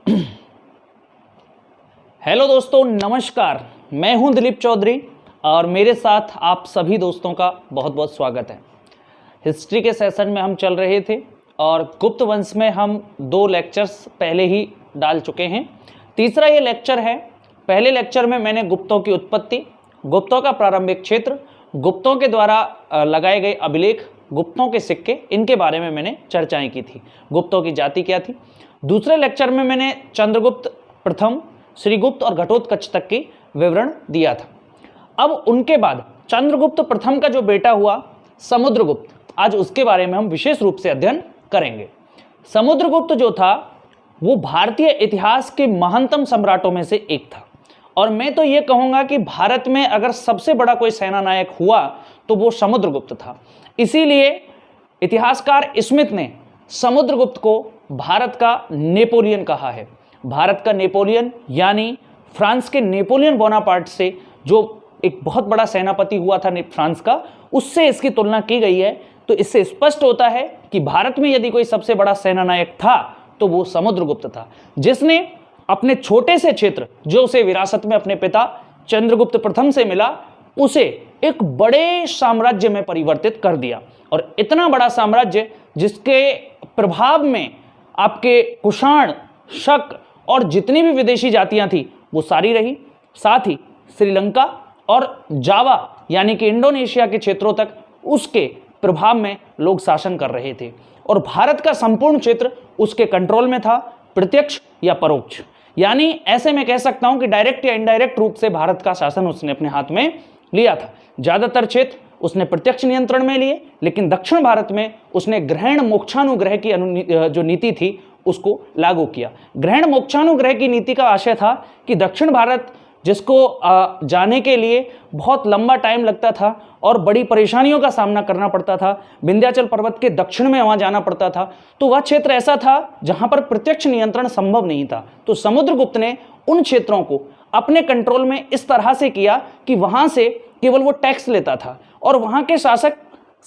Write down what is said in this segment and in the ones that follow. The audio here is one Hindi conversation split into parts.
हेलो दोस्तों, नमस्कार। मैं हूं दिलीप चौधरी और मेरे साथ आप सभी दोस्तों का बहुत बहुत स्वागत है। हिस्ट्री के सेशन में हम चल रहे थे और गुप्त वंश में हम 2 लेक्चर्स पहले ही डाल चुके हैं। तीसरा ये लेक्चर है। पहले लेक्चर में मैंने गुप्तों की उत्पत्ति, गुप्तों का प्रारंभिक क्षेत्र, गुप्तों के द्वारा लगाए गए अभिलेख, गुप्तों के सिक्के, इनके बारे में मैंने चर्चाएं की थी। गुप्तों की जाति क्या थी। दूसरे लेक्चर में मैंने चंद्रगुप्त प्रथम, श्रीगुप्त और घटोत्कच तक की विवरण दिया था। अब उनके बाद चंद्रगुप्त प्रथम का जो बेटा हुआ समुद्रगुप्त, आज उसके बारे में हम विशेष रूप से अध्ययन करेंगे। समुद्रगुप्त जो था वो भारतीय इतिहास के महानतम सम्राटों में से एक था और मैं तो ये कहूँगा कि भारत में अगर सबसे बड़ा कोई सेना नायक हुआ तो वो समुद्रगुप्त था। इसीलिए इतिहासकार स्मिथ ने समुद्रगुप्त को भारत का नेपोलियन कहा है। भारत का नेपोलियन यानी फ्रांस के नेपोलियन बोनापार्ट से, जो एक बहुत बड़ा सेनापति हुआ था फ्रांस का, उससे इसकी तुलना की गई है। तो इससे स्पष्ट होता है कि भारत में यदि कोई सबसे बड़ा सेना नायक था तो वो समुद्रगुप्त था, जिसने अपने छोटे से क्षेत्र जो उसे विरासत में अपने पिता चंद्रगुप्त प्रथम से मिला, उसे एक बड़े साम्राज्य में परिवर्तित कर दिया। और इतना बड़ा साम्राज्य जिसके प्रभाव में आपके कुषाण, शक और जितनी भी विदेशी जातियां थी वो सारी रही। साथ ही श्रीलंका और जावा यानी कि इंडोनेशिया के क्षेत्रों तक उसके प्रभाव में लोग शासन कर रहे थे और भारत का संपूर्ण क्षेत्र उसके कंट्रोल में था, प्रत्यक्ष या परोक्ष। यानी ऐसे मैं कह सकता हूं कि डायरेक्ट या इनडायरेक्ट रूप से भारत का शासन उसने अपने हाथ में लिया था। ज्यादातर क्षेत्र उसने प्रत्यक्ष नियंत्रण में लिए, लेकिन दक्षिण भारत में उसने ग्रहण मोक्षानुग्रह की जो नीति थी उसको लागू किया। ग्रहण मोक्षानुग्रह की नीति का आशय था कि दक्षिण भारत, जिसको जाने के लिए बहुत लंबा टाइम लगता था और बड़ी परेशानियों का सामना करना पड़ता था, विंध्याचल पर्वत के दक्षिण में वहां जाना पड़ता था, तो वह क्षेत्र ऐसा था जहां पर प्रत्यक्ष नियंत्रण संभव नहीं था। तो समुद्रगुप्त ने उन क्षेत्रों को अपने कंट्रोल में इस तरह से किया कि वहां से केवल वो टैक्स लेता था और वहां के शासक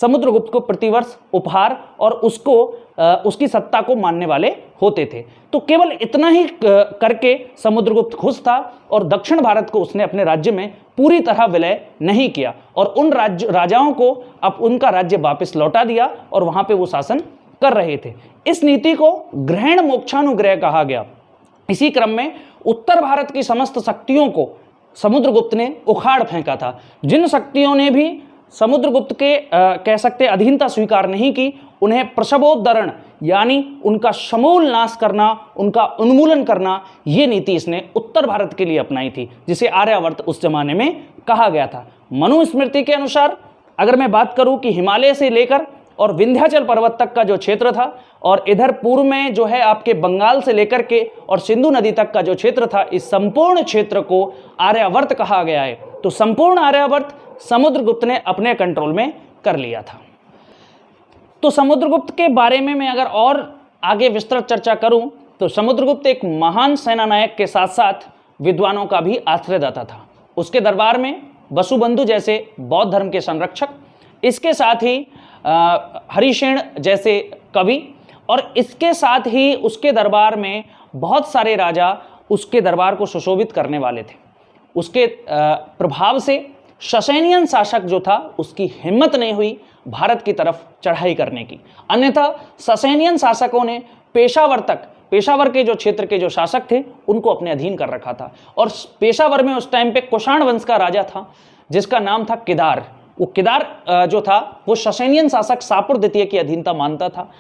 समुद्रगुप्त को प्रतिवर्ष उपहार और उसकी सत्ता को मानने वाले होते थे। तो केवल इतना ही करके समुद्रगुप्त खुश था और दक्षिण भारत को उसने अपने राज्य में पूरी तरह विलय नहीं किया और उन राजाओं को अब उनका राज्य वापस लौटा दिया और वहां पे वो शासन कर रहे थे। इस नीति को ग्रहण मोक्षानुग्रह कहा गया। इसी क्रम में उत्तर भारत की समस्त शक्तियों को समुद्रगुप्त ने उखाड़ फेंका था। जिन शक्तियों ने भी समुद्रगुप्त के कह सकते अधीनता स्वीकार नहीं की, उन्हें प्रसवोद्धरण यानी उनका समूल नाश करना, उनका उन्मूलन करना, ये नीति इसने उत्तर भारत के लिए अपनाई थी, जिसे आर्यावर्त उस जमाने में कहा गया था। मनुस्मृति के अनुसार अगर मैं बात करूं कि हिमालय से लेकर और विंध्याचल पर्वत तक का जो क्षेत्र था और इधर पूर्व में जो है आपके बंगाल से लेकर के और सिंधु नदी तक का जो क्षेत्र था, इस संपूर्ण क्षेत्र को आर्यावर्त कहा गया है। तो संपूर्ण आर्यावर्त समुद्रगुप्त ने अपने कंट्रोल में कर लिया था। तो समुद्रगुप्त के बारे में मैं अगर और आगे विस्तृत चर्चा करूं तो समुद्रगुप्त एक महान सेना नायक के साथ साथ विद्वानों का भी आश्रयदाता था। उसके दरबार में वसुबंधु जैसे बौद्ध धर्म के संरक्षक, इसके साथ ही हरिशेन जैसे कवि और इसके साथ ही उसके दरबार में बहुत सारे राजा उसके दरबार को सुशोभित करने वाले थे। उसके प्रभाव से ससेनियन शासक जो था उसकी हिम्मत नहीं हुई भारत की तरफ चढ़ाई करने की। अन्यथा ससेनियन शासकों ने पेशावर के जो क्षेत्र के जो शासक थे उनको अपने अधीन कर रखा था और पेशावर में उस टाइम पे कुषाण वंश का राजा था जिसका नाम था किदार। वो किदार जो था वो ससेनियन शासक शापुर द्वितीय की अधीनता मानता था।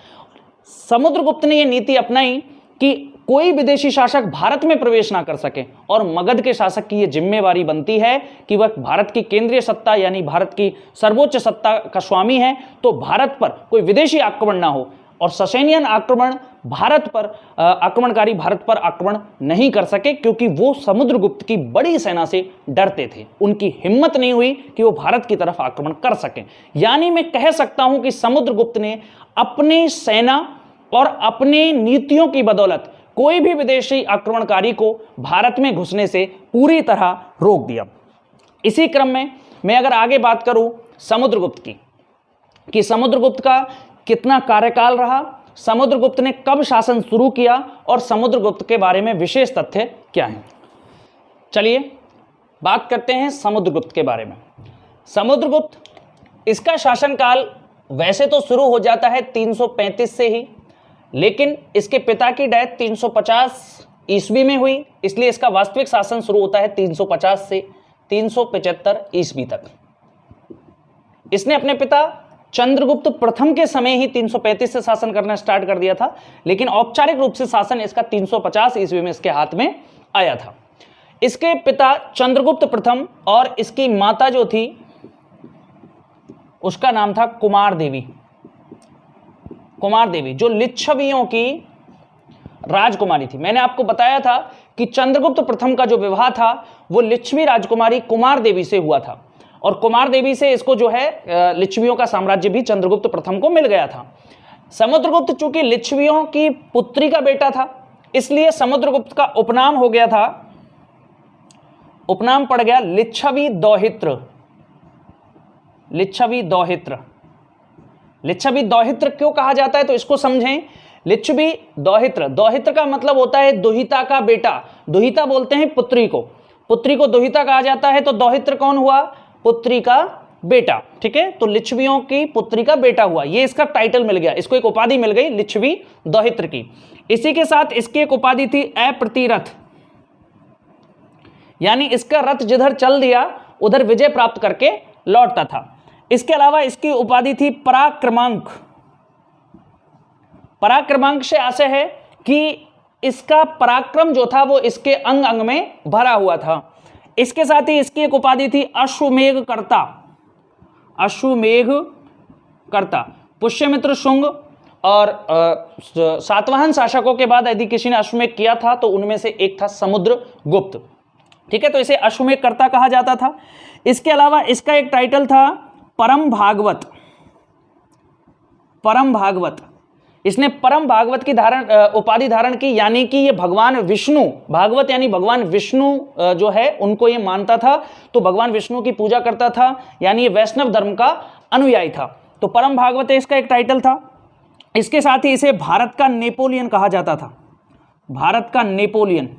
समुद्रगुप्त ने ये नीति अपनाई कि कोई विदेशी शासक भारत में प्रवेश ना कर सके और मगध के शासक की यह जिम्मेवारी बनती है कि वह भारत की केंद्रीय सत्ता यानी भारत की सर्वोच्च सत्ता का स्वामी है, तो भारत पर कोई विदेशी आक्रमण ना हो और ससेनियन आक्रमणकारी भारत पर आक्रमण नहीं कर सके, क्योंकि वो समुद्रगुप्त की बड़ी सेना से डरते थे। उनकी हिम्मत नहीं हुई कि वो भारत की तरफ आक्रमण कर सकें। यानी मैं कह सकता हूं कि समुद्रगुप्त ने अपनी सेना और अपनी नीतियों की बदौलत कोई भी विदेशी आक्रमणकारी को भारत में घुसने से पूरी तरह रोक दिया। इसी क्रम में मैं अगर आगे बात करूं समुद्रगुप्त की कि समुद्रगुप्त का कितना कार्यकाल रहा, समुद्रगुप्त ने कब शासन शुरू किया और समुद्रगुप्त के बारे में विशेष तथ्य क्या हैं। चलिए बात करते हैं समुद्रगुप्त के बारे में। समुद्रगुप्त, इसका शासनकाल वैसे तो शुरू हो जाता है 335 से ही, लेकिन इसके पिता की डेथ 350 ईस्वी में हुई, इसलिए इसका वास्तविक शासन शुरू होता है 350 से 375 ईस्वी तक। इसने अपने पिता चंद्रगुप्त प्रथम के समय ही 335 से शासन करना स्टार्ट कर दिया था, लेकिन औपचारिक रूप से शासन इसका 350 ईस्वी में इसके हाथ में आया था। इसके पिता चंद्रगुप्त प्रथम और इसकी माता जो थी उसका नाम था कुमार देवी। कुमार देवी जो लिच्छवियों की राजकुमारी थी। मैंने आपको बताया था कि चंद्रगुप्त प्रथम का जो विवाह था वो लिच्छवी राजकुमारी कुमार देवी से हुआ था, और कुमार देवी से इसको जो है लिच्छवियों का साम्राज्य भी चंद्रगुप्त प्रथम को मिल गया था। समुद्रगुप्त चूंकि लिच्छवियों की पुत्री का बेटा था, इसलिए समुद्रगुप्त का उपनाम हो गया था, उपनाम पड़ गया लिच्छवी दौहित्र। लिच्छवी दौहित्र। लिच्छवी दौहित्र क्यों कहा जाता है तो इसको समझें। लिच्छवी दौहित्र, दौहित्र का मतलब होता है दुहिता का बेटा। दुहिता बोलते हैं पुत्री को, पुत्री को दुहिता कहा जाता है, तो दौहित्र कौन हुआ? पुत्री का बेटा। ठीक है, तो लिच्छवियों की पुत्री का बेटा हुआ, ये इसका टाइटल मिल गया, इसको एक उपाधि मिल गई लिच्छवी दौहित्र की। इसी के साथ इसकी एक उपाधि थी अप्रतिरथ, यानी इसका रथ जिधर चल दिया उधर विजय प्राप्त करके लौटता था। इसके अलावा इसकी उपाधि थी पराक्रमांक। पराक्रमांक से आशय है कि इसका पराक्रम जो था वो इसके अंग अंग में भरा हुआ था। इसके साथ ही इसकी एक उपाधि थी अश्वमेघ कर्ता। अश्वमेघ कर्ता। पुष्यमित्र शुंग और सातवाहन शासकों के बाद यदि किसी ने अश्वमेघ किया था तो उनमें से एक था समुद्रगुप्त। ठीक है, तो इसे अश्वमेघ कर्ता कहा जाता था। इसके अलावा इसका एक टाइटल था परम भागवत। परम भागवत, इसने परम भागवत की उपाधि धारण की, यानी कि ये भगवान विष्णु, भागवत यानी भगवान विष्णु जो है उनको ये मानता था, तो भगवान विष्णु की पूजा करता था, यानी ये वैष्णव धर्म का अनुयायी था। तो परम भागवत इसका एक टाइटल था। इसके साथ ही इसे भारत का नेपोलियन कहा जाता था। भारत का नेपोलियन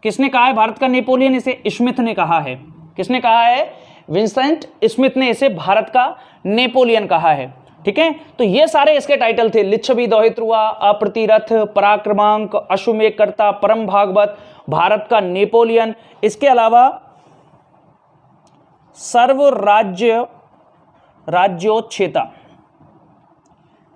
किसने कहा है? भारत का नेपोलियन इसे स्मिथ ने कहा है। किसने कहा है? विंसेंट स्मिथ ने इसे भारत का नेपोलियन कहा है। ठीक है, तो ये सारे इसके टाइटल थे। लिच्छवी दौहित्र हुआ, अप्रतिरथ, पराक्रमांक, अश्वमेघ कर्ता, परम भागवत, भारत का नेपोलियन। इसके अलावा सर्व राज्योच्छेता,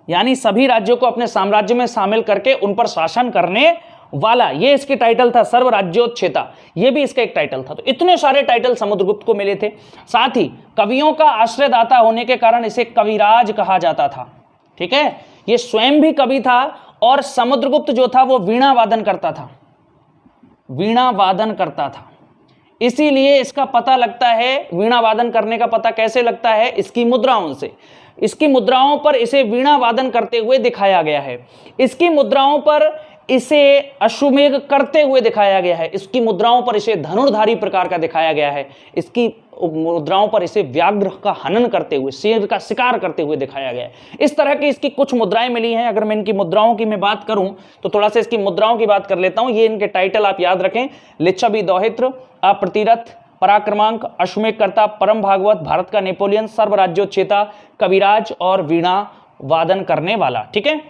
यानी सभी राज्यों को अपने साम्राज्य में शामिल करके उन पर शासन करने वाला, ये इसके टाइटल था, सर्व राज्योच्छेता, ये भी इसका एक टाइटल था। तो इतने सारे टाइटल समुद्रगुप्त को मिले थे। साथ ही कवियों का आश्रयदाता होने के कारण इसे कविराज कहा जाता था। ठीक है, ये स्वयं भी कवि था और समुद्रगुप्त जो था वो वीणा वादन करता था। वीणा वादन करता था, इसीलिए इसका पता लगता है, वीणा वादन करने का पता कैसे लगता है? इसकी मुद्राओं से। इसकी मुद्राओं पर इसे वीणा वादन करते हुए दिखाया गया है। इसकी मुद्राओं पर इसे अश्वमेघ करते हुए दिखाया गया है। इसकी मुद्राओं पर इसे धनुर्धारी प्रकार का दिखाया गया है। इसकी मुद्राओं पर इसे व्याघ्र का हनन करते हुए, शेर का शिकार करते हुए दिखाया गया है। इस तरह की इसकी कुछ मुद्राएं मिली हैं। अगर मैं इनकी मुद्राओं की मैं बात करूं तो थोड़ा सा इसकी मुद्राओं की बात कर लेता हूं। ये इनके टाइटल आप याद रखें: लिच्छवी दौहित्र, अप्रतिरथ, पराक्रमांक, अश्वमेघ कर्ता, परम भागवत, भारत का नेपोलियन, सर्व राज्योच्छेता, कविराज और वीणा वादन करने वाला। ठीक है,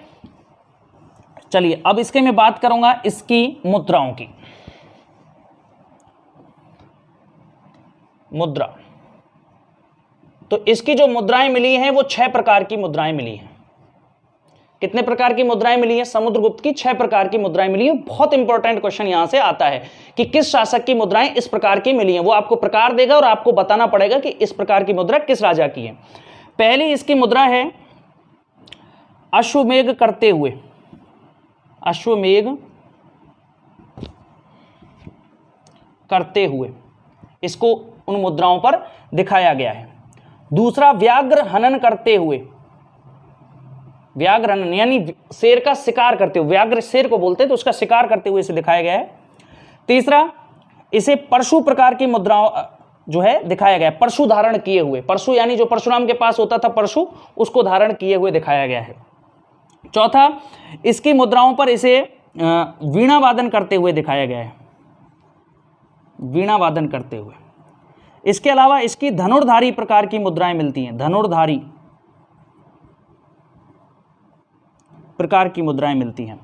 चलिए अब इसके मैं बात करूंगा इसकी मुद्राओं की। मुद्रा, तो इसकी जो मुद्राएं मिली हैं वो 6 प्रकार की मुद्राएं मिली हैं। कितने प्रकार की मुद्राएं मिली हैं? समुद्रगुप्त की 6 प्रकार की मुद्राएं मिली हैं। बहुत इंपॉर्टेंट क्वेश्चन यहां से आता है कि किस शासक की मुद्राएं इस प्रकार की मिली हैं। वो आपको प्रकार देगा और आपको बताना पड़ेगा कि इस प्रकार की मुद्रा किस राजा की है। पहली इसकी मुद्रा है अश्वमेघ करते हुए। अश्वमेघ करते हुए, इसको उन मुद्राओं पर दिखाया गया है। दूसरा व्याघ्र हनन करते हुए। व्याघ्र हनन यानी शेर का शिकार करते हुए, व्याघ्र शेर को बोलते हैं, तो उसका शिकार करते हुए इसे दिखाया गया है। तीसरा, इसे परशु प्रकार की मुद्राओं जो है दिखाया गया है। परशु धारण किए हुए, परशु यानी जो परशुराम के पास होता था परशु, उसको धारण किए हुए दिखाया गया है। चौथा, इसकी मुद्राओं पर इसे वीणा वादन करते हुए दिखाया गया है, वीणा वादन करते हुए। इसके अलावा इसकी धनुर्धारी प्रकार की मुद्राएं मिलती हैं, धनुर्धारी प्रकार की मुद्राएं मिलती हैं।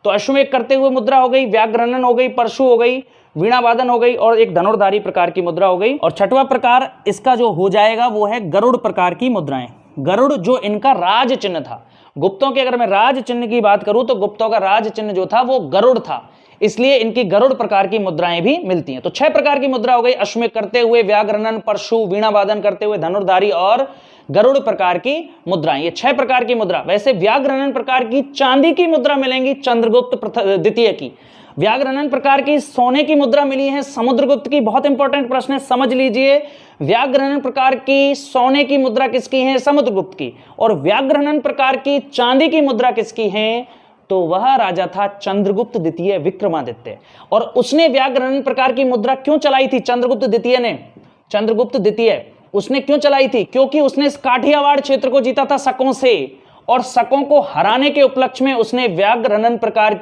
तो अश्वमेध करते हुए मुद्रा हो गई, व्याघ्रहणन हो गई, परशु हो गई, वीणा वादन हो गई और एक धनुर्धारी प्रकार की मुद्रा हो गई। और छठवां प्रकार इसका जो हो जाएगा वो है गरुड़ प्रकार की मुद्राएं। गरुड़ जो इनका राज चिन्ह था, गुप्तों के अगर मैं राज चिन्ह की बात करूं तो गुप्तों का राज चिन्ह जो था वो गरुड़ था, इसलिए इनकी गरुड़ प्रकार की मुद्राएं भी मिलती हैं। तो 6 प्रकार की मुद्रा हो गई, अश्वमेध करते हुए, व्याघ्रहणन, परशु, वीणा वादन करते हुए, धनुर्धारी और गरुड़ प्रकार की मुद्राएं। ये 6 प्रकार की मुद्रा। वैसे व्याघ्रहणन प्रकार की चांदी की मुद्रा मिलेंगी चंद्रगुप्त द्वितीय की। व्याघ्रहणन प्रकार की सोने की मुद्रा मिली है समुद्रगुप्त की। बहुत इंपॉर्टेंट प्रश्न है, समझ लीजिए। व्याघ्रहणन प्रकार की सोने की मुद्रा किसकी है? समुद्रगुप्त की। और व्याघ्रहणन प्रकार की चांदी की मुद्रा किसकी है? तो वह राजा था चंद्रगुप्त द्वितीय विक्रमादित्य। और उसने व्याघ्रहणन प्रकार की मुद्रा क्यों चलाई थी? चंद्रगुप्त द्वितीय ने, चंद्रगुप्त द्वितीय उसने क्यों चलाई थी? क्योंकि उसने इस काठियावाड़ क्षेत्र को जीता था शकों से, और शकों को हराने के उपलक्ष्य में उसने व्याघ्रहणन प्रकार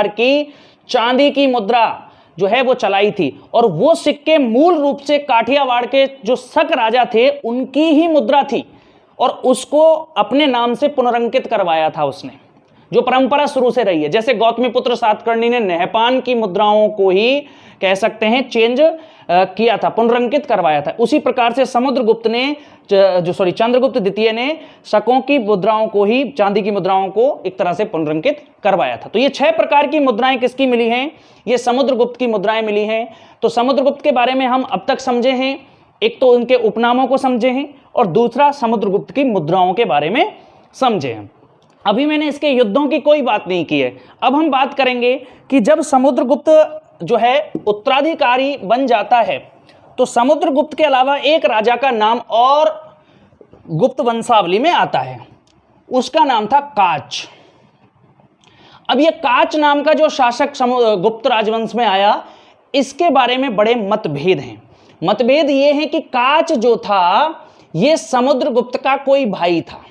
की चांदी की मुद्रा जो है वो चलाई थी। और वो सिक्के मूल रूप से काठियावाड़ के जो शक राजा थे उनकी ही मुद्रा थी, और उसको अपने नाम से पुनरंकित करवाया था उसने, जो परंपरा शुरू से रही है। जैसे गौतमीपुत्र सातकर्णी ने नहपान की मुद्राओं को ही कह सकते हैं चेंज किया था, पुनरंकित करवाया था। उसी प्रकार से समुद्रगुप्त ने चंद्रगुप्त द्वितीय ने शकों की मुद्राओं को ही, चांदी की मुद्राओं को एक तरह से पुनरंकित करवाया था। तो ये 6 प्रकार की मुद्राएं किसकी मिली हैं? ये समुद्रगुप्त की मुद्राएं मिली हैं। तो समुद्रगुप्त के बारे में हम अब तक समझे हैं, एक तो उनके उपनामों को समझे हैं और दूसरा समुद्रगुप्त की मुद्राओं के बारे में समझे हैं। अभी मैंने इसके युद्धों की कोई बात नहीं की है। अब हम बात करेंगे कि जब समुद्रगुप्त जो है उत्तराधिकारी बन जाता है तो समुद्रगुप्त के अलावा एक राजा का नाम और गुप्त वंशावली में आता है, उसका नाम था काच। अब ये काच नाम का जो शासक गुप्त राजवंश में आया, इसके बारे में बड़े मतभेद हैं। मतभेद ये है कि काच जो था ये समुद्रगुप्त का कोई भाई था।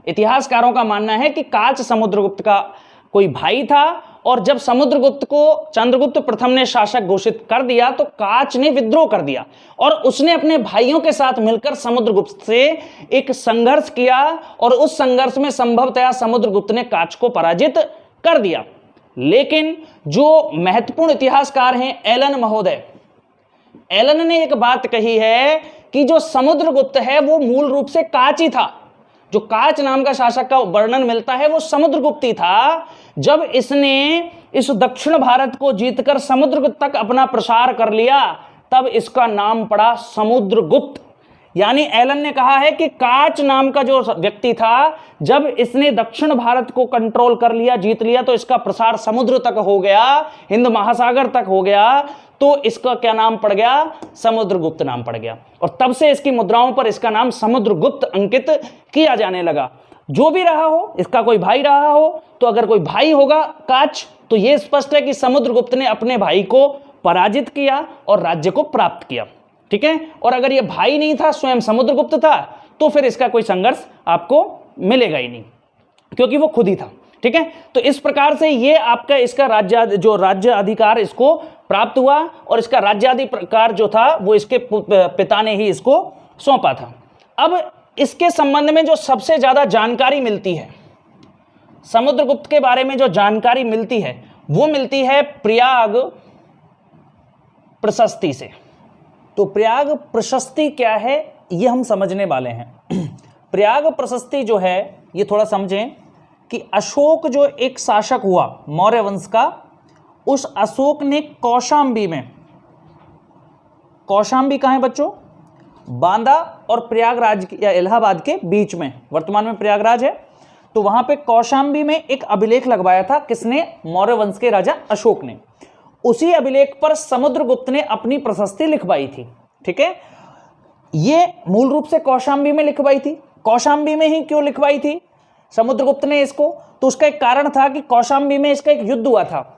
इतिहासकारों का मानना है कि काच समुद्रगुप्त का कोई भाई था, और जब समुद्रगुप्त को चंद्रगुप्त प्रथम ने शासक घोषित कर दिया तो काच ने विद्रोह कर दिया, और उसने अपने भाइयों के साथ मिलकर समुद्रगुप्त से एक संघर्ष किया, और उस संघर्ष में संभवतया समुद्रगुप्त ने काच को पराजित कर दिया। लेकिन जो महत्वपूर्ण इतिहासकार हैं एलन महोदय, एलन ने एक बात कही है कि जो समुद्रगुप्त है वो मूल रूप से काच ही था। जो काच नाम का शासक का वर्णन मिलता है वो समुद्रगुप्त ही था। जब इसने इस दक्षिण भारत को जीतकर समुद्र तक अपना प्रसार कर लिया, तब इसका नाम पड़ा समुद्रगुप्त। यानी एलन ने कहा है कि काच नाम का जो व्यक्ति था, जब इसने दक्षिण भारत को कंट्रोल कर लिया, जीत लिया, तो इसका प्रसार समुद्र तक हो गया, हिंद महासागर तक हो गया, तो इसका क्या नाम पड़ गया? समुद्रगुप्त नाम पड़ गया। और तब से इसकी मुद्राओं पर इसका नाम समुद्रगुप्त अंकित किया जाने लगा। जो भी रहा हो, इसका कोई भाई रहा हो, तो अगर कोई भाई होगा काच, तो यह स्पष्ट है कि समुद्रगुप्त ने अपने भाई को पराजित किया और राज्य को प्राप्त किया। ठीक है। और अगर ये भाई नहीं था, स्वयं समुद्रगुप्त था, तो फिर इसका कोई संघर्ष आपको मिलेगा ही नहीं, क्योंकि वो खुद ही था। ठीक है। तो इस प्रकार से ये आपका इसका राज्य अधिकार इसको प्राप्त हुआ, और इसका राज्याधिकार जो था वो इसके पिता ने ही इसको सौंपा था। अब इसके संबंध में जो सबसे ज्यादा जानकारी मिलती है, समुद्रगुप्त के बारे में जो जानकारी मिलती है, वो मिलती है प्रयाग प्रशस्ति से। तो प्रयाग प्रशस्ति क्या है, ये हम समझने वाले हैं। प्रयाग प्रशस्ति जो है, ये थोड़ा समझें कि अशोक जो एक शासक हुआ मौर्य वंश का, उस अशोक ने कौशाम्बी में, कौशाम्बी कहाँ है बच्चों? बांदा और प्रयागराज या इलाहाबाद के बीच में, वर्तमान में प्रयागराज है। तो वहां पे कौशाम्बी में एक अभिलेख लगवाया था, किसने? मौर्य वंश के राजा अशोक ने। उसी अभिलेख पर समुद्रगुप्त ने अपनी प्रशस्ति लिखवाई थी। ठीक है। ये मूल रूप से कौशाम्बी में लिखवाई थी। कौशाम्बी में ही क्यों लिखवाई थी समुद्रगुप्त ने इसको? तो उसका एक कारण था कि कौशाम्बी में इसका एक युद्ध हुआ था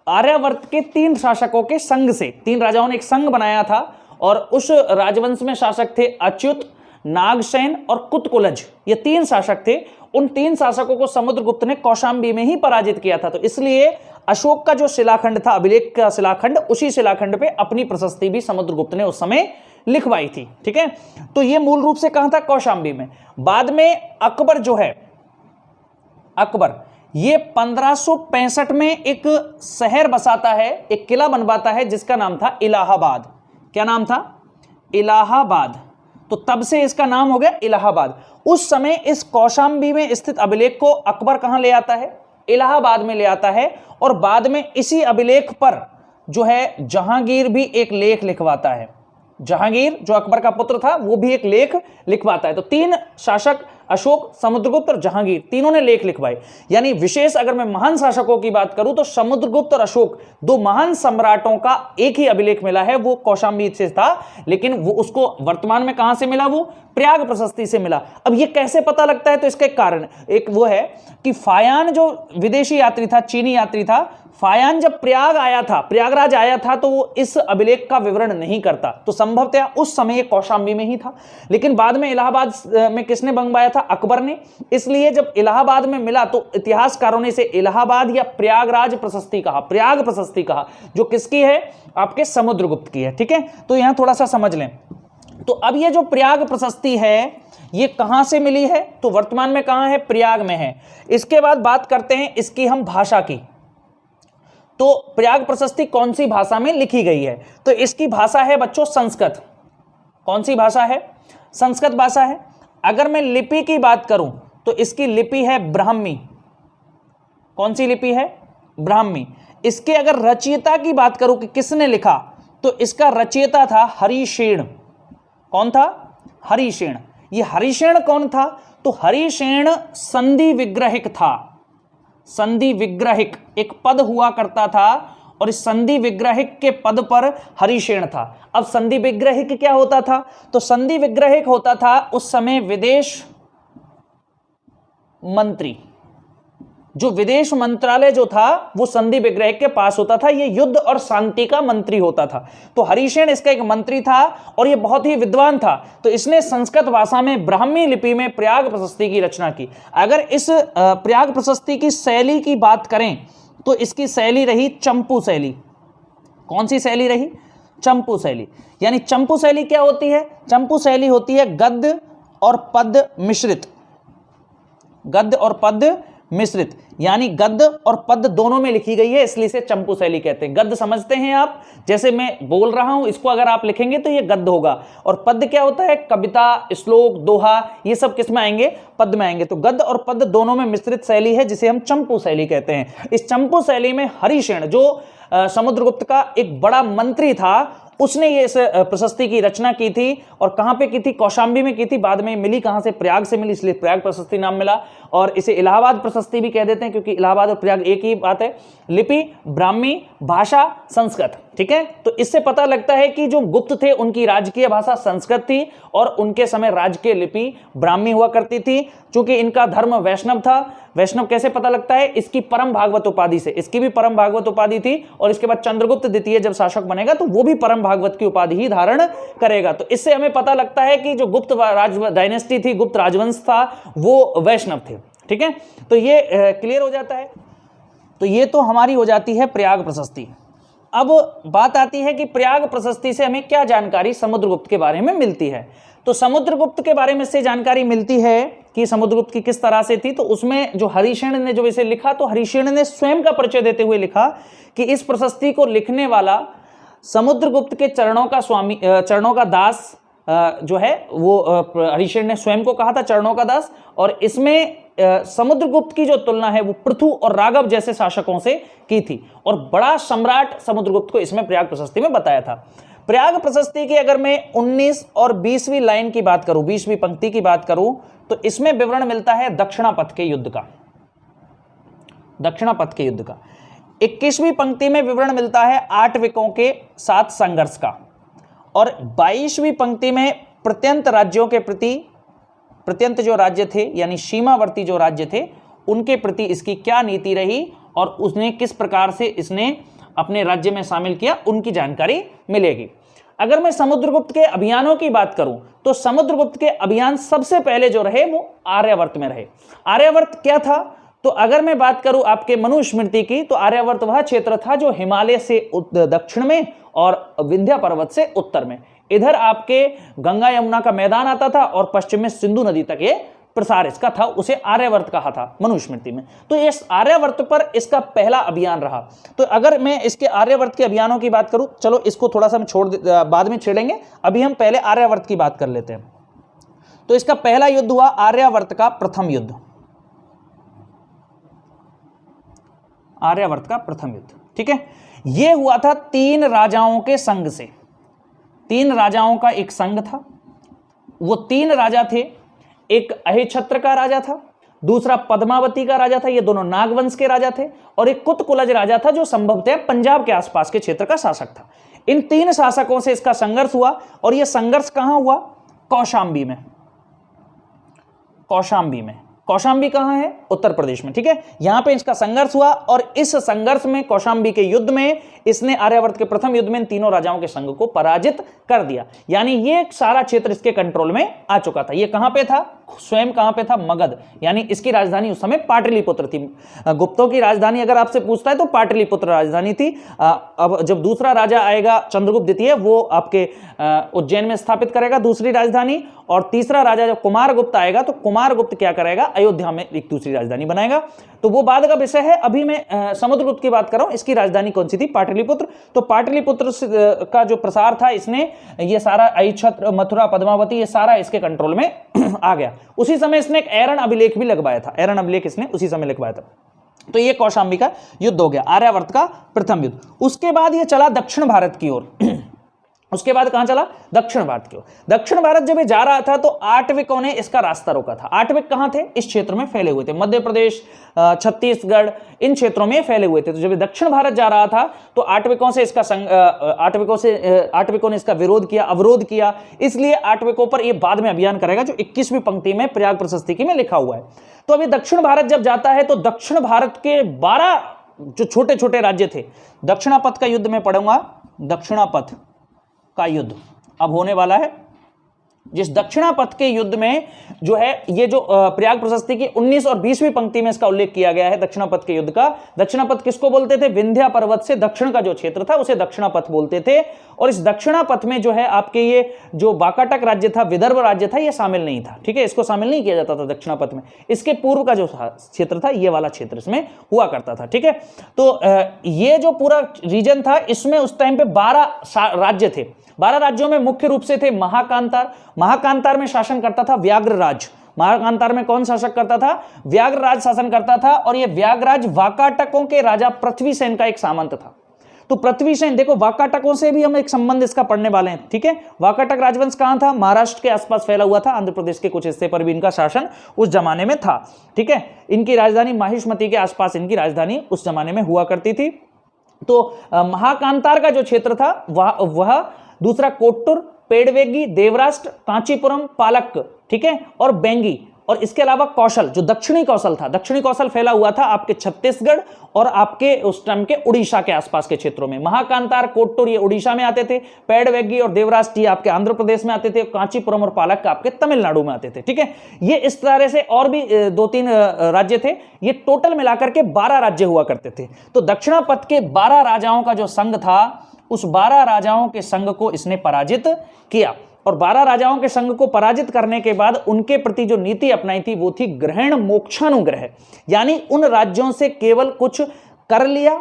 आर्यावर्त के 3 शासकों के संघ से। 3 राजाओं ने एक संघ बनाया था, और उस राजवंश में शासक थे अच्युत, नागसेन और कुतकुलज, ये 3 शासक थे। उन 3 शासकों को समुद्रगुप्त ने कौशांबी में ही पराजित किया था। तो इसलिए अशोक का जो शिलाखंड था, अभिलेख का शिलाखंड, उसी शिलाखंड पे अपनी प्रशस्ति भी समुद्रगुप्त ने उस समय लिखवाई थी। ठीक है, तो ये मूल रूप से कहां था? कौशांबी में। बाद में अकबर जो है, अकबर ये 1565 में एक शहर बसाता है, एक किला बनवाता है जिसका नाम था इलाहाबाद। क्या नाम था? इलाहाबाद। तो तब से इसका नाम हो गया इलाहाबाद। उस समय इस कौशांबी में स्थित अभिलेख को अकबर कहां ले आता है? इलाहाबाद में ले आता है। और बाद में इसी अभिलेख पर जो है जहांगीर भी एक लेख लिखवाता है। जहांगीर जो अकबर का पुत्र था वो भी एक लेख लिखवाता है। तो 3 शासक, अशोक, समुद्रगुप्त और जहांगीर, तीनों ने लेख लिखवाए। यानी विशेष अगर मैं महान शासकों की बात करूं तो समुद्रगुप्त और अशोक 2 महान सम्राटों का एक ही अभिलेख मिला है, वो कौशांबी से था। लेकिन वो उसको वर्तमान में कहां से मिला? वो प्रयाग प्रशस्ति से मिला। अब ये कैसे पता लगता है? तो इसका एक कारण, एक वो है कि फायान जो विदेशी यात्री था, चीनी यात्री था, फायान जब प्रयाग आया था, प्रयागराज आया था, तो वो इस अभिलेख का विवरण नहीं करता। तो संभवतः उस समय कौशांबी में ही था। लेकिन बाद में इलाहाबाद में किसने बनवाया था? अकबर ने। इसलिए जब इलाहाबाद में मिला तो इतिहासकारों ने इसे इलाहाबाद या प्रयागराज प्रशस्ति कहा, प्रयाग प्रशस्ति कहा, जो किसकी है? आपके समुद्रगुप्त की है। ठीक है, तो यहां थोड़ा सा समझ लें। तो अब ये जो प्रयाग प्रशस्ति है ये कहां से मिली है? तो वर्तमान में कहां है? प्रयाग में है। इसके बाद बात करते हैं इसकी हम भाषा की। तो प्रयाग प्रशस्ति कौन सी भाषा में लिखी गई है? तो इसकी भाषा है बच्चों संस्कृत। कौन सी भाषा है? संस्कृत भाषा है। अगर मैं लिपि की बात करूं तो इसकी लिपि है ब्राह्मी। कौन सी लिपि है? ब्राह्मी। इसके अगर रचयिता की बात करूं कि किसने लिखा, तो इसका रचयिता था हरिशेन। कौन था? हरिशेन। ये हरिशेन कौन था? तो हरिशेन संधि विग्रहिक था। संधि विग्रहिक एक पद हुआ करता था और इस संधि विग्रहिक के पद पर हरिशेन था। अब संधि विग्रहिक क्या होता था? तो संधि विग्रहिक होता था उस समय विदेश मंत्री। जो विदेश मंत्रालय जो था वो संधि विग्रहिक के पास होता था। ये युद्ध और शांति का मंत्री होता था। तो हरिशेन इसका एक मंत्री था और ये बहुत ही विद्वान था। तो इसने संस्कृत भाषा में ब्राह्मी लिपि में प्रयाग प्रशस्ति की रचना की। अगर इस प्रयाग प्रशस्ति की शैली की बात करें तो इसकी शैली रही चंपू शैली। कौन सी शैली रही? चंपू शैली। यानी चंपू शैली क्या होती है? चंपू शैली होती है गद्य और पद्य मिश्रित। गद्य और पद्य मिश्रित, यानी गद्य और पद्य दोनों में लिखी गई है, इसलिए इसे चंपू शैली कहते हैं। गद्य समझते हैं आप, जैसे मैं बोल रहा हूं इसको अगर आप लिखेंगे तो ये गद्य होगा। और पद्य क्या होता है? कविता, श्लोक, दोहा, ये सब किस में आएंगे? पद्य में आएंगे। तो गद्य और पद्य दोनों में मिश्रित शैली है जिसे हम चंपू शैली कहते हैं। इस चंपू शैली में हरिशेन जो समुद्रगुप्त का एक बड़ा मंत्री था, उसने ये इस प्रशस्ति की रचना की थी। और कहां पे की थी? कौशांबी में की थी। बाद में मिली कहां से? प्रयाग से मिली, इसलिए प्रयाग प्रशस्ति नाम मिला। और इसे इलाहाबाद प्रशस्ति भी कह देते हैं क्योंकि इलाहाबाद और प्रयाग एक ही बात है। लिपि ब्राह्मी, भाषा संस्कृत। ठीक है, तो इससे पता लगता है कि जो गुप्त थे उनकी राजकीय भाषा संस्कृत थी और उनके समय राजकीय लिपि ब्राह्मी हुआ करती थी। चूंकि इनका धर्म वैष्णव था। वैष्णव कैसे पता लगता है? इसकी परम भागवत उपाधि से। इसकी भी परम भागवत उपाधि थी और इसके बाद चंद्रगुप्त द्वितीय जब शासक बनेगा तो वो भी परम भागवत की उपाधि ही धारण करेगा। तो इससे हमें पता लगता है कि जो गुप्त राज डायनेस्टी थी, गुप्त राजवंश था, वो वैष्णव थे। ठीक है, तो ये क्लियर हो जाता है। तो ये तो हमारी हो जाती है प्रयाग प्रशस्ति। अब बात आती है कि प्रयाग प्रशस्ति से हमें क्या जानकारी समुद्रगुप्त के बारे में मिलती है। तो समुद्रगुप्त के बारे में से जानकारी मिलती है कि समुद्रगुप्त की किस तरह से थी। तो उसमें जो हरिशेन ने जो इसे लिखा, तो हरिशेन ने स्वयं का परिचय देते हुए लिखा कि इस प्रशस्ति को लिखने वाला समुद्रगुप्त के चरणों का स्वामी, चरणों का दास जो है वो हरिशेन ने स्वयं को कहा था, चरणों का दास। और इसमें समुद्रगुप्त की जो तुलना है वो पृथु और राघव जैसे शासकों से की थी और बड़ा सम्राट समुद्रगुप्त को इसमें प्रयाग प्रशस्ति में बताया था। प्रयाग प्रशस्ति की अगर मैं 19 और 20वीं लाइन की बात करूं, 20वीं पंक्ति की बात करूं, तो इसमें विवरण मिलता है दक्षिणापथ के युद्ध का। दक्षिणापथ के युद्ध का 21वीं पंक्ति में विवरण मिलता है आठविकों के साथ संघर्ष का। और 22वीं पंक्ति में प्रत्यंत राज्यों के प्रति, प्रत्यंत जो राज्य थे यानी सीमावर्ती जो राज्य थे, उनके प्रति इसकी क्या नीति रही और उसने किस प्रकार से इसने अपने राज्य में शामिल किया, उनकी जानकारी मिलेगी। अगर मैं समुद्रगुप्त के अभियानों की बात करूं तो समुद्रगुप्त के अभियान सबसे पहले जो रहे वो आर्यावर्त में रहे। आर्यावर्त क्या था, तो अगर मैं बात करूं आपके मनुस्मृति की, तो आर्यावर्त वह क्षेत्र था जो हिमालय से दक्षिण में और विंध्या पर्वत से उत्तर में, इधर आपके गंगा यमुना का मैदान आता था और पश्चिम में सिंधु नदी तक ये प्रसार इसका था, उसे आर्यावर्त कहा था मनुस्मृति में। तो इस आर्यावर्त पर इसका पहला अभियान रहा। तो अगर मैं इसके आर्यावर्त के अभियानों की बात करूं, चलो इसको थोड़ा सा हम बाद में छेड़ेंगे, अभी हम पहले आर्यावर्त की बात कर लेते हैं। तो इसका पहला युद्ध हुआ आर्यावर्त का प्रथम युद्ध, आर्यावर्त का प्रथम युद्ध, ठीक है। यह हुआ था 3 राजाओं के संघ से, 3 राजाओं का एक संघ था। वो 3 राजा थे, एक अहिछत्र का राजा था, दूसरा पद्मावती का राजा था, ये दोनों नागवंश के राजा थे, और एक कुतकुलज राजा था जो संभवतः पंजाब के आसपास के क्षेत्र का शासक था। इन 3 शासकों से इसका संघर्ष हुआ, और यह संघर्ष कहां हुआ, कौशांबी में। कौशांबी में, कौशांबी कहां है, उत्तर प्रदेश में, ठीक है। यहां पे इसका संघर्ष हुआ, और इस संघर्ष में, कौशांबी के युद्ध में, इसने आर्यावर्त के प्रथम युद्ध में इन तीनों राजाओं के संघ को पराजित कर दिया। यानी ये सारा क्षेत्र इसके कंट्रोल में आ चुका था। ये कहां पे था, स्वयं कहां पे था, मगध, यानी इसकी राजधानी उस समय पाटलिपुत्र थी। गुप्तों की राजधानी अगर आपसे पूछता है तो पाटलिपुत्र राजधानी थी। अब जब दूसरा राजा आएगा चंद्रगुप्त द्वितीय, वो आपके उज्जैन में स्थापित करेगा दूसरी राजधानी, और तीसरा राजा जब कुमारगुप्त आएगा तो कुमारगुप्त क्या करेगा, अयोध्या में एक दूसरी राजधानी बनाएगा। तो वो बाद का विषय है। अभी मैं समुद्रगुप्त की बात कर रहा हूं, इसकी राजधानी कौन सी थी, पाटलिपुत्र। तो पाटलिपुत्र का जो प्रसार था, इसने ये सारा अहिछत्र, मथुरा, पद्मावती, ये सारा इसके कंट्रोल में आ गया। उसी समय इसने एक ऐरण अभिलेख भी लगवाया था, ऐरण अभिलेख इसने उसी समय लिखवाया था। तो ये कौशांबी का युद्ध हो गया, आर्यावर्त का प्रथम युद्ध। उसके बाद ये चला दक्षिण भारत की ओर। उसके बाद कहां चला, दक्षिण भारत की ओर। दक्षिण भारत जब ये जा रहा था तो आटविकों ने इसका रास्ता रोका था। आटविक कहां थे, इस क्षेत्र में फैले हुए थे, मध्य प्रदेश, छत्तीसगढ़, इन क्षेत्रों में फैले हुए थे। तो जब दक्षिण भारत जा रहा था तो आटविकों ने इसका विरोध किया, अवरोध किया। इसलिए आटविकों पर यह बाद में अभियान करेगा, जो 21वीं पंक्ति में प्रयाग प्रशस्ति में लिखा हुआ है। तो अभी दक्षिण भारत जब जाता है तो दक्षिण भारत के 12 जो छोटे छोटे राज्य थे, दक्षिणापथ का युद्ध में पढ़ूंगा, दक्षिणापथ का युद्ध अब होने वाला है। जिस दक्षिणापथ के युद्ध में जो है, ये जो प्रयाग प्रशस्ति की 19 और 20वीं पंक्ति में इसका उल्लेख किया गया है दक्षिणापथ के युद्ध का। दक्षिणापथ किसको बोलते थे, विंध्या पर्वत से दक्षिण का जो क्षेत्र था उसे दक्षिणापथ बोलते थे। और इस दक्षिणापथ में जो है आपके ये जो वाकाटक राज्य था, विदर्भ राज्य था, ये शामिल नहीं था, ठीक है, इसको शामिल नहीं किया जाता था दक्षिणापथ में। इसके पूर्व का जो क्षेत्र था, ये वाला क्षेत्र इसमें हुआ करता था, ठीक है। तो ये जो पूरा रीजन था, इसमें उस टाइम पे 12 राज्य थे। 12 राज्यों में मुख्य रूप से थे महाकांतार। महाकांतार में शासन करता था व्याघ्रराज। महाकांतार में कौन शासक करता था, व्याघ्रराज शासन करता था। और यह व्याघ्रराज वाकाटकों के राजा पृथ्वीसेन का एक सामंत था। तो पृथ्वीसेन, देखो वाकाटकों से भी हम एक संबंध इसका पढ़ने वाले हैं, ठीक है। वाकाटक राजवंश कहां था, महाराष्ट्र के आसपास फैला हुआ था, आंध्र प्रदेश के कुछ हिस्से पर भी इनका शासन उस जमाने में था, ठीक है। इनकी राजधानी माहिष्मती के आसपास इनकी राजधानी उस जमाने में हुआ करती थी। तो महाकांतार का जो क्षेत्र था वह दूसरा कोट्टुर, पेड़वेगी, देवराष्ट्र, कांचीपुरम, पालक्क, ठीक है, और बेंगी, और इसके अलावा कौशल, जो दक्षिणी कौशल था, दक्षिणी कौशल फैला हुआ था आपके छत्तीसगढ़ और आपके उस टाइम के उड़ीसा के आसपास के क्षेत्रों में। महाकांतार, कोट्टुर ये उड़ीसा में आते थे, पेड़वेगी और देवराष्ट्र ये आपके आंध्र प्रदेश में आते थे, कांचीपुरम और पालक्क आपके तमिलनाडु में आते थे, ठीक है। ये इस तरह से और भी 2-3 राज्य थे। ये टोटल मिलाकर के 12 राज्य हुआ करते थे। तो दक्षिणापथ के 12 राजाओं का जो संघ था, उस 12 राजाओं के संघ को इसने पराजित किया। और 12 राजाओं के संघ को पराजित करने के बाद उनके प्रति जो नीति अपनाई थी वो थी ग्रहण मोक्षानुग्रह, यानी उन राज्यों से केवल कुछ कर लिया,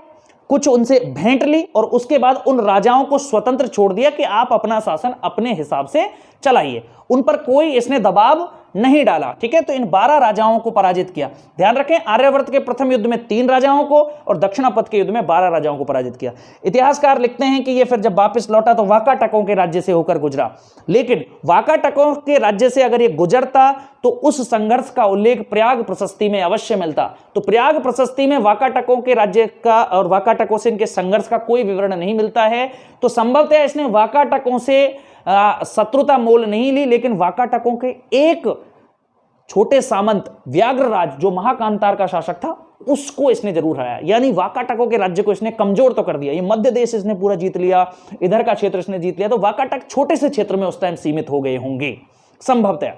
कुछ उनसे भेंट ली, और उसके बाद उन राजाओं को स्वतंत्र छोड़ दिया कि आप अपना शासन अपने हिसाब से चलाइए। उन पर कोई इसने दबाव नहीं डाला, ठीक है। तो इन 12 राजाओं को पराजित किया। ध्यान रखें, आर्यावर्त के प्रथम युद्ध में 3 राजाओं को और दक्षिणापथ के युद्ध में 12 राजाओं को पराजित किया। इतिहासकार लिखते हैं कि ये फिर जब वापस लौटा तो वाकाटकों के राज्य से होकर गुजरा। लेकिन वाकाटकों के राज्य से अगर ये गुजरता तो उस संघर्ष का उल्लेख प्रयाग प्रशस्ति में अवश्य मिलता। तो प्रयाग प्रशस्ति में वाकाटकों के राज्य का और वाकाटकों से इनके संघर्ष का कोई विवरण नहीं मिलता है। तो संभवतः इसने वाकाटकों से शत्रुता मोल नहीं ली, लेकिन वाकाटकों के एक छोटे सामंत व्याघ्रराज जो महाकांतार का शासक था उसको इसने जरूर हराया, यानी वाकाटकों के राज्य को इसने कमजोर तो कर दिया। ये मध्य देश इसने पूरा जीत लिया, इधर का क्षेत्र इसने जीत लिया, तो वाकाटक छोटे से क्षेत्र में उस टाइम सीमित हो गए होंगे संभवतः।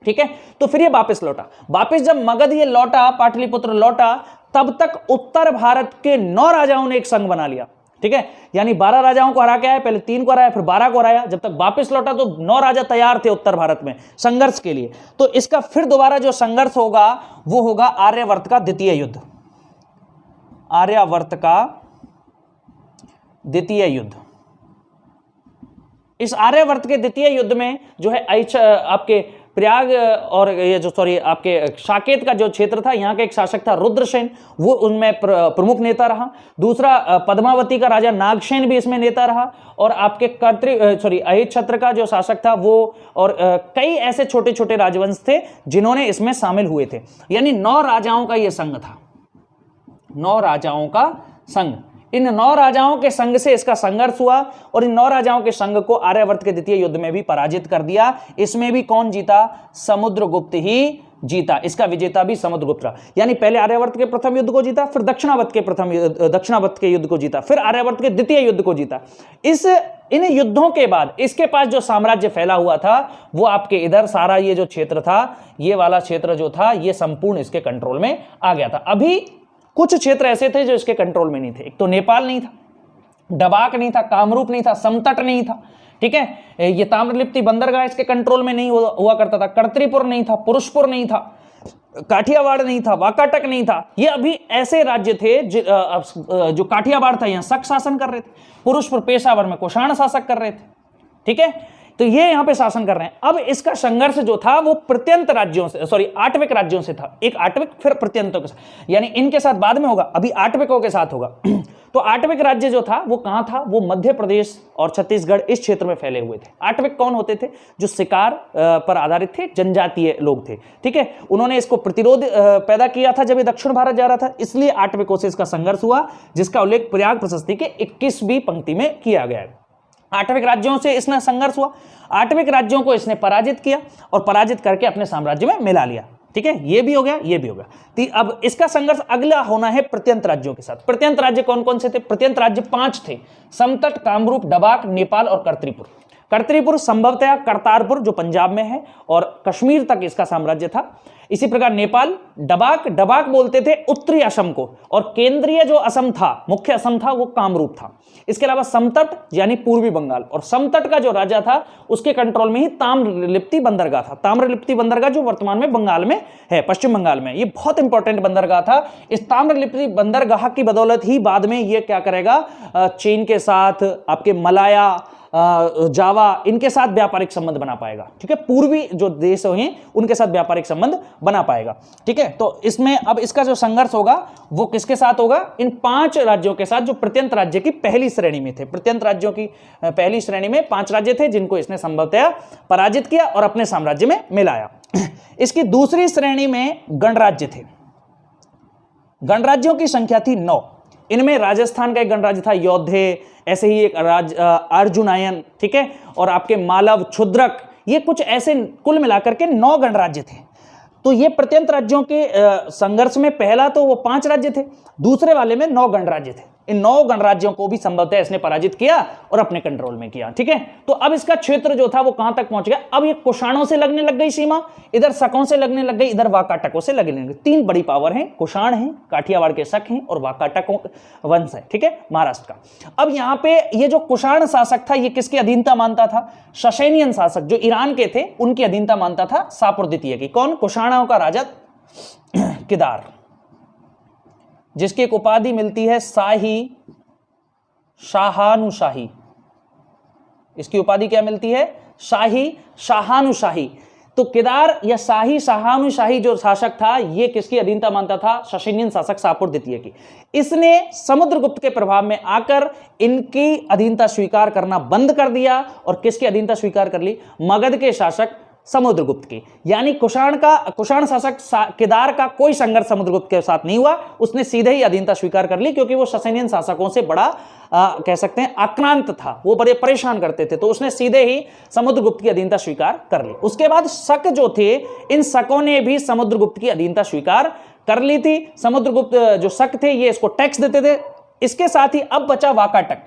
ठीक है, तो फिर ये वापस लौटा। वापस जब मगध ये लौटा, पाटलिपुत्र लौटा, तब तक उत्तर भारत के 9 राजाओं ने एक संघ बना लिया। ठीक है, यानी 12 राजाओं को हरा के आया, पहले 3 को हराया, फिर 12 को हराया। जब तक वापस लौटा तो 9 राजा तैयार थे उत्तर भारत में संघर्ष के लिए। तो इसका फिर दोबारा जो संघर्ष होगा वो होगा आर्यावर्त का द्वितीय युद्ध। आर्यावर्त का द्वितीय युद्ध। इस आर्यावर्त के द्वितीय युद्ध में जो है आपके प्रयाग और ये जो आपके साकेत का जो क्षेत्र था, यहाँ का एक शासक था रुद्रसेन, वो उनमें प्रमुख नेता रहा। दूसरा पद्मावती का राजा नागसेन भी इसमें नेता रहा, और आपके अहित छत्र का जो शासक था वो, और कई ऐसे छोटे छोटे राजवंश थे जिन्होंने इसमें शामिल हुए थे। यानी 9 राजाओं का ये संघ था, 9 राजाओं का संघ। इन 9 राजाओं के संघ से इसका संघर्ष हुआ, और इन 9 राजाओं के संघ को आर्यावर्त के द्वितीय युद्ध में भी पराजित कर दिया। इसमें भी कौन जीता? समुद्रगुप्त ही जीता। इसका विजेता भी समुद्रगुप्त रहा। यानी पहले आर्यावर्त के प्रथम युद्ध को जीता, फिर दक्षिणावर्त के युद्ध को जीता, फिर आर्यावर्त के द्वितीय युद्ध को जीता। इन युद्धों के बाद इसके पास जो साम्राज्य फैला हुआ था वो आपके इधर सारा ये जो क्षेत्र था, ये वाला क्षेत्र जो था, ये संपूर्ण इसके कंट्रोल में आ गया था। अभी कुछ क्षेत्र ऐसे थे जो इसके कंट्रोल में नहीं थे। एक तो नेपाल नहीं था, डबाक नहीं था, कामरूप नहीं था, समतट नहीं था। ठीक है, ये ताम्रलिप्ति बंदरगाह इसके कंट्रोल में नहीं हुआ करता था। कर्तरीपुर नहीं था, पुरुषपुर नहीं था, काठियावाड़ नहीं था, वाकाटक नहीं था। ये अभी ऐसे राज्य थे जो काठियावाड़ था, यहां शक शासन कर रहे थे। पुरुषपुर पेशावर में कुषाण शासक कर रहे थे। ठीक है, तो ये यहां पे शासन कर रहे हैं। अब इसका संघर्ष जो था वो प्रत्यंत राज्यों से, आठविक राज्यों से था। एक आठविक फिर प्रत्यंतों के साथ, यानी इनके साथ बाद में होगा, अभी आठविकों के साथ होगा। तो आठविक राज्य जो था वो कहां था? वो मध्य प्रदेश और छत्तीसगढ़ इस क्षेत्र में फैले हुए थे। आठविक कौन होते थे? जो शिकार पर आधारित थे, जनजातीय लोग थे। ठीक है, उन्होंने इसको प्रतिरोध पैदा किया था जब ये दक्षिण भारत जा रहा था, इसलिए आठविकों से इसका संघर्ष हुआ, जिसका उल्लेख प्रयाग प्रशस्ति के 21वीं पंक्ति में किया गया है। आठविक राज्यों से इसने संघर्ष हुआ, आठविक राज्यों को इसने पराजित किया और पराजित करके अपने साम्राज्य में मिला लिया। ठीक है, ये भी हो गया, ये भी हो गया। तो अब इसका संघर्ष अगला होना है प्रत्यंत राज्यों के साथ। प्रत्यंत राज्य कौन कौन से थे? प्रत्यंत राज्य 5 थे, समतट, कामरूप, डबाक, नेपाल और कर्तरीपुर। कर्तरीपुर संभवतः करतारपुर जो पंजाब में है और कश्मीर तक इसका साम्राज्य था। इसी प्रकार नेपाल, डबाक बोलते थे उत्तरी असम को, और केंद्रीय जो असम था, मुख्य असम था, वो कामरूप था। इसके अलावा समतट यानी पूर्वी बंगाल, और समतट का जो राजा था उसके कंट्रोल में ही ताम्रलिप्ति बंदरगाह था। ताम्रलिप्ति बंदरगाह जो वर्तमान में बंगाल में है, पश्चिम बंगाल में, ये बहुत इंपॉर्टेंट बंदरगाह था। इस ताम्रलिप्ति बंदरगाह की बदौलत ही बाद में ये क्या करेगा, चीन के साथ, आपके मलाया, जावा, इनके साथ व्यापारिक संबंध बना पाएगा। ठीक है, पूर्वी जो देश हैं उनके साथ व्यापारिक संबंध बना पाएगा। ठीक है, तो इसमें अब इसका जो संघर्ष होगा वो किसके साथ होगा? इन 5 राज्यों के साथ जो प्रत्यंत राज्य की पहली श्रेणी में थे। प्रत्यंत राज्यों की पहली श्रेणी में 5 राज्य थे जिनको इसने संभवतः पराजित किया और अपने साम्राज्य में मिलाया। इसकी दूसरी श्रेणी में गणराज्य थे। गणराज्यों की संख्या थी 9। इनमें राजस्थान का एक गणराज्य था योधे, ऐसे ही एक अर्जुनायन, ठीक है, और आपके मालव, क्षुद्रक, ये कुछ ऐसे कुल मिलाकर के 9 गणराज्य थे। तो ये प्रत्यंत राज्यों के संघर्ष में पहला तो वो 5 राज्य थे, दूसरे वाले में 9 गणराज्य थे। इन 9 गणराज्यों को भी संभवतः इसने पराजित किया और अपने कंट्रोल में किया। ठीक है, तो अब इसका क्षेत्र जो था वो कहां तक पहुंच गया? अब ये कुषाणों से लगने लग गई सीमा, इधर शकों से लगने लग गई, इधर वाकाटकों से लगने लग गई। 3 बड़ी पावर हैं, कुषाण हैं, काठियावाड़ के शक हैं और वाकाटकों वंश है। ठीक है, महाराष्ट्र का। अब यहाँ पे ये जो कुषाण शासक था ये किसकी अधीनता मानता था? ससेनियन शासक जो ईरान के थे उनकी अधीनता मानता था शाहपुर द्वितीय की। कौन? कुषाणों का राजा किदार, जिसकी एक उपाधि मिलती है शाही शाहानुशाही। इसकी उपाधि क्या मिलती है? शाही शाहानुशाही। तो किदार या शाही शाहानुशाही जो शासक था ये किसकी अधीनता मानता था? ससेनियन शासक शाहपुर द्वितीय की। इसने समुद्रगुप्त के प्रभाव में आकर इनकी अधीनता स्वीकार करना बंद कर दिया और किसकी अधीनता स्वीकार कर ली? मगध के शासक समुद्रगुप्त की। यानी कुषाण शासक केदार का कोई संघर्ष समुद्रगुप्त के साथ नहीं हुआ, उसने सीधे ही अधीनता स्वीकार कर ली, क्योंकि वो ससेनियन शासकों से बड़ा कह सकते हैं आक्रांत था, वो बड़े परेशान करते थे, तो उसने सीधे ही समुद्रगुप्त की अधीनता स्वीकार कर ली। उसके बाद शक जो थे, इन शकों ने भी समुद्रगुप्त की अधीनता स्वीकार कर ली थी। समुद्रगुप्त जो शक थे ये इसको टैक्स देते थे। इसके साथ ही अब बचा वाकाटक।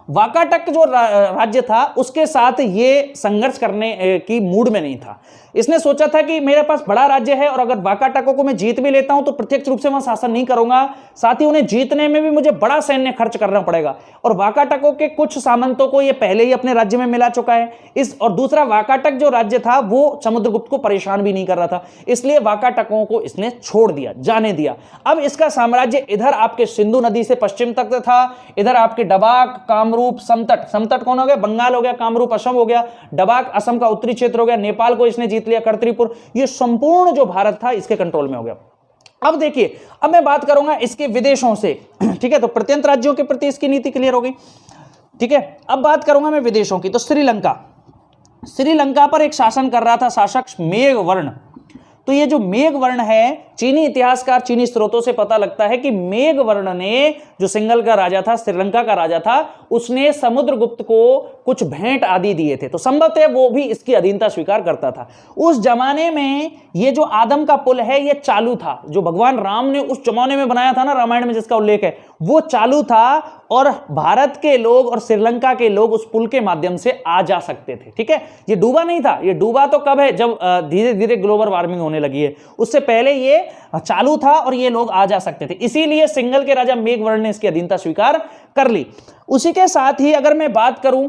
वाकाटक जो राज्य था उसके साथ ये संघर्ष करने की मूड में नहीं था। इसने सोचा था कि मेरे पास बड़ा राज्य है और अगर वाकाटकों को मैं जीत भी लेता हूं तो प्रत्यक्ष रूप से वहां शासन नहीं करूंगा, साथ ही उन्हें जीतने में भी मुझे बड़ा सैन्य खर्च करना पड़ेगा। और वाकाटकों के कुछ सामंतों को ये पहले ही अपने राज्य में मिला चुका है। और दूसरा, वाकाटक जो राज्य था वो समुद्रगुप्त को परेशान भी नहीं कर रहा था, इसलिए वाकाटकों को इसने छोड़ दिया, जाने दिया। अब इसका साम्राज्य इधर आपके सिंधु नदी से पश्चिम तक था, इधर आपके डबाक, कामरूप, समतट कौन हो गया? बंगाल हो गया, कामरूप असम हो गया, डबाक असम का उत्तरी क्षेत्र हो गया, नेपाल को इसने जीत लिया, कर्तरीपुर, ये संपूर्ण जो भारत था इसके कंट्रोल में हो गया। अब देखिए, अब मैं बात करूंगा इसके विदेशों से, ठीक है? तो प्रत्यंत राज्यों के प्रति इसकी नीति क्लियर हो गई, ठीक है? अब बात करूंगा मैं विदेशों की। तो श्रीलंका पर एक शासन कर रहा था शासक मेघवर्ण। तो ये जो मेघवर्ण है, चीनी इतिहासकार, चीनी स्रोतों से पता लगता है कि मेघवर्ण ने, जो सिंघल का राजा था, श्रीलंका का राजा था, उसने समुद्रगुप्त को कुछ भेंट आदि दिए थे, तो संभवतः वो भी इसकी अधीनता स्वीकार करता था। उस जमाने में ये जो आदम का पुल है ये चालू था, जो भगवान राम ने उस जमाने में बनाया था ना, रामायण में जिसका उल्लेख है, वो चालू था और भारत के लोग और श्रीलंका के लोग उस पुल के माध्यम से आ जा सकते थे, ठीक है? ये डूबा नहीं था। ये डूबा तो कब है? जब धीरे धीरे ग्लोबल वार्मिंग होने लगी है, उससे पहले ये चालू था और ये लोग आ जा सकते थे, इसीलिए सिंघल के राजा मेघवर्ण ने इसकी अधीनता स्वीकार कर ली। उसी के साथ ही अगर मैं बात करूं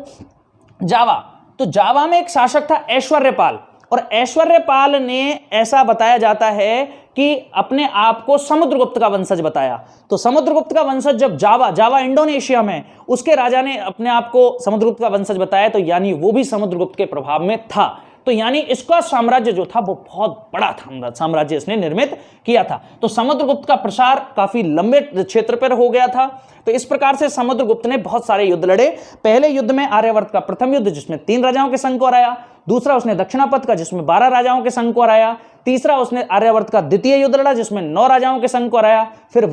जावा, तो जावा में एक शासक था ऐश्वर्यपाल, और ऐश्वर्यपाल ने, ऐसा बताया जाता है कि अपने आप को समुद्रगुप्त का वंशज बताया। तो समुद्रगुप्त का वंशज जब जावा इंडोनेशिया में, उसके राजा ने अपने आप को समुद्रगुप्त का वंशज बताया, तो यानी वो भी समुद्रगुप्त के प्रभाव में था। तो यानी इसका साम्राज्य जो था वो बहुत बड़ा था, साम्राज्य इसने निर्मित किया था। तो समुद्रगुप्त का प्रसार काफी लंबे क्षेत्र पर हो गया था। तो इस प्रकार से समुद्रगुप्त ने बहुत सारे युद्ध लड़े। पहले युद्ध में आर्यावर्त का प्रथम युद्ध, जिसमें 3 राजाओं के संग को हराया। दूसरा उसने दक्षिणापथ का, जिसमें 12 राजाओं के संग को हराया। तीसरा उसने आर्यावर्त का द्वितीय युद्ध लड़ा, जिसमें 9 राजाओं के संग को हराया। फिर